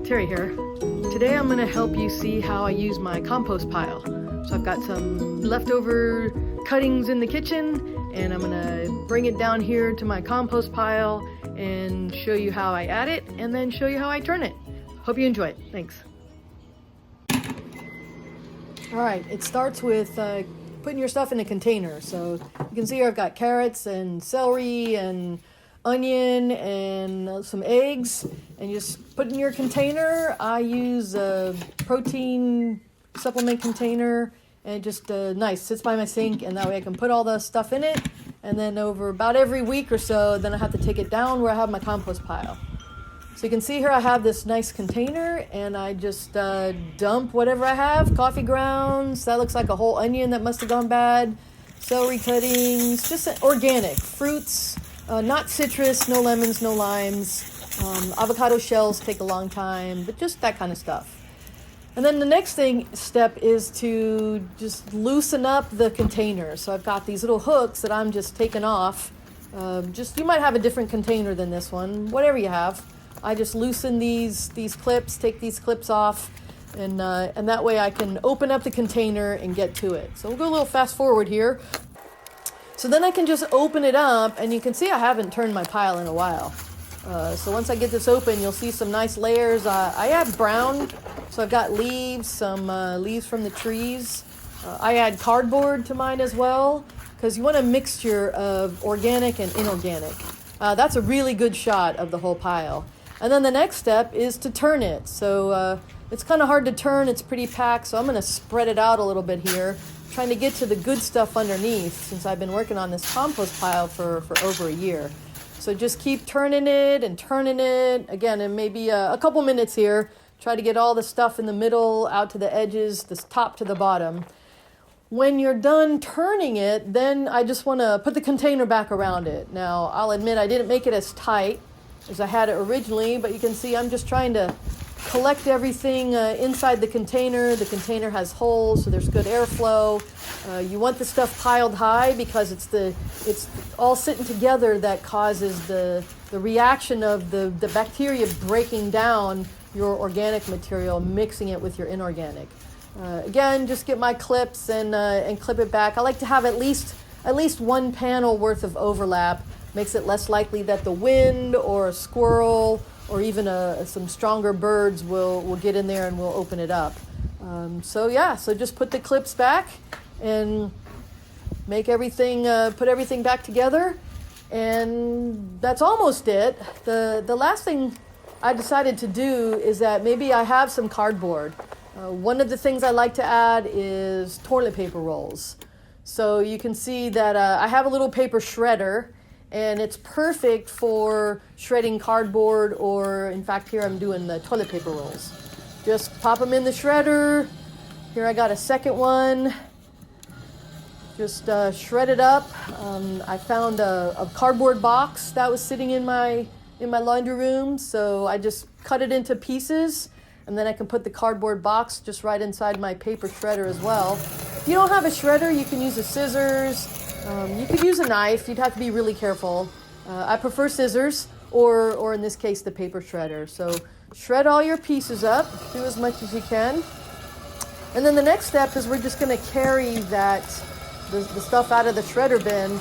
Terry here. Today I'm going to help you see how I use my compost pile. So I've got some leftover cuttings in the kitchen and I'm going to bring it down here to my compost pile and show you how I add it and then show you how I turn it. Hope you enjoy it. Thanks. Alright, it starts with putting your stuff in a container. So you can see here I've got carrots and celery and onion and some eggs, and you just put in your container. I use a protein supplement container, and it just nice, sits by my sink, and that way I can put all the stuff in it, and then over about every week or so, then I have to take it down where I have my compost pile. So you can see here I have this nice container, and I just dump whatever I have. Coffee grounds, that looks like a whole onion that must have gone bad, celery cuttings, just organic fruits. Not citrus, no lemons, no limes. Avocado shells take a long time, but just that kind of stuff. And then the next step is to just loosen up the container. So I've got these little hooks that I'm just taking off. You might have a different container than this one, whatever you have. I just loosen these clips, take these clips off, and that way I can open up the container and get to it. So we'll go a little fast forward here. So then I can just open it up, and you can see I haven't turned my pile in a while. So once I get this open, you'll see some nice layers. I add brown, so I've got leaves, some leaves from the trees. I add cardboard to mine as well, because you want a mixture of organic and inorganic. That's a really good shot of the whole pile. And then the next step is to turn it. So it's kind of hard to turn, it's pretty packed, so I'm going to spread it out a little bit here, trying to get to the good stuff underneath since I've been working on this compost pile for over a year. So just keep turning it and turning it. Again, in maybe a couple minutes here. Try to get all the stuff in the middle out to the edges, the top to the bottom. When you're done turning it, then I just want to put the container back around it. Now, I'll admit I didn't make it as tight as I had it originally, but you can see I'm just trying to collect everything inside the container. The container has holes, so there's good airflow. You want the stuff piled high because it's all sitting together that causes the reaction of the bacteria breaking down your organic material, mixing it with your inorganic. Again, just get my clips and clip it back. I like to have at least one panel worth of overlap. Makes it less likely that the wind or a squirrel or even some stronger birds will get in there and will open it up. So just put the clips back and make everything, put everything back together, and that's almost it. The last thing I decided to do is that maybe I have some cardboard. One of the things I like to add is toilet paper rolls. So you can see that I have a little paper shredder, and it's perfect for shredding cardboard, or in fact here I'm doing the toilet paper rolls. Just pop them in the shredder. Here I got a second one. Just shred it up. I found a cardboard box that was sitting in my laundry room, so I just cut it into pieces, and then I can put the cardboard box just right inside my paper shredder as well. If you don't have a shredder, you can use a scissors. You could use a knife. You'd have to be really careful. I prefer scissors, or in this case, the paper shredder. So shred all your pieces up. Do as much as you can. And then the next step is we're just going to carry the stuff out of the shredder bin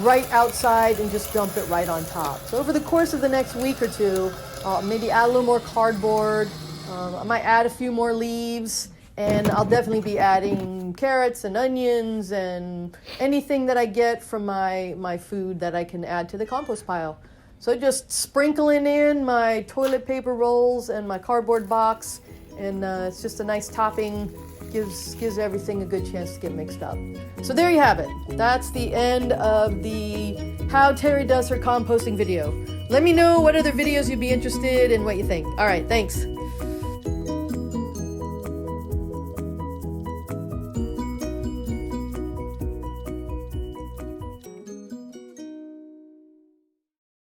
right outside and just dump it right on top. So over the course of the next week or two, I'll maybe add a little more cardboard. I might add a few more leaves. And I'll definitely be adding carrots and onions and anything that I get from my food that I can add to the compost pile. So just sprinkling in my toilet paper rolls and my cardboard box, and it's just a nice topping. Gives everything a good chance to get mixed up. So there you have it. That's the end of the How Terry Does Her Composting video. Let me know what other videos you'd be interested in, what you think. All right, thanks.